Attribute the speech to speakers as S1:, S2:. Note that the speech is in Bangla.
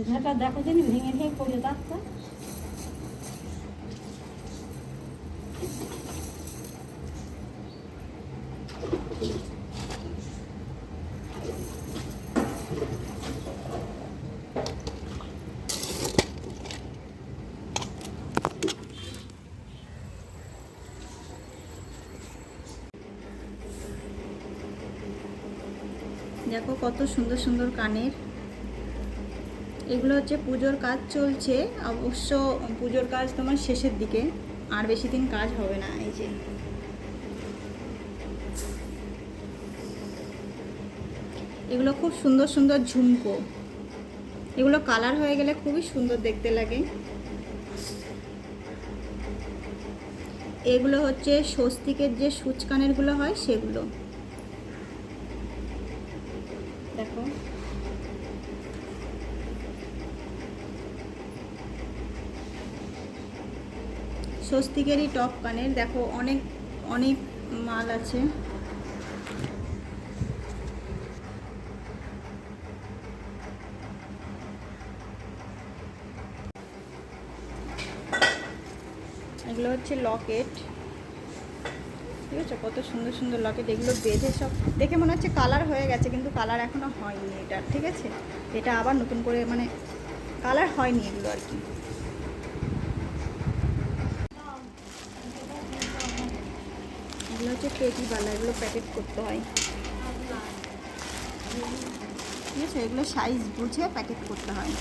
S1: ঝাঁটা দেখো জানি ভেঙে ভেঙে পড়ে যাচ্ছে।
S2: দেখো কত সুন্দর সুন্দর কানের। এগুলো হচ্ছে পুজোর কাজ চলছে, অবশ্য পুজোর কাজ তোমার শেষের দিকে, আর বেশি দিন কাজ হবে না। এই যে এগুলো খুব সুন্দর সুন্দর ঝুমকো, এগুলো কালার হয়ে গেলে খুবই সুন্দর দেখতে লাগে। এগুলো হচ্ছে স্বস্তিকের যে সূচ কানেরগুলো হয় সেগুলো। দেখো স্বস্তিকেরই টপ কানের। দেখো অনেক অনেক মাল আছে। এগুলো হচ্ছে লকেট, ঠিক আছে, কত সুন্দর সুন্দর লকেট। এগুলো বেঁধে সব দেখে মনে হচ্ছে কালার হয়ে গেছে, কিন্তু কালার এখনো হয়নি এটা, ঠিক আছে। এটা আবার নতুন করে মানে কালার হয়নি এগুলো আর কি। এগুলো হচ্ছে পেটিবালা, এগুলো প্যাকেট করতে হয়, ঠিক আছে। এগুলো সাইজ বুঝে প্যাকেট করতে হয়।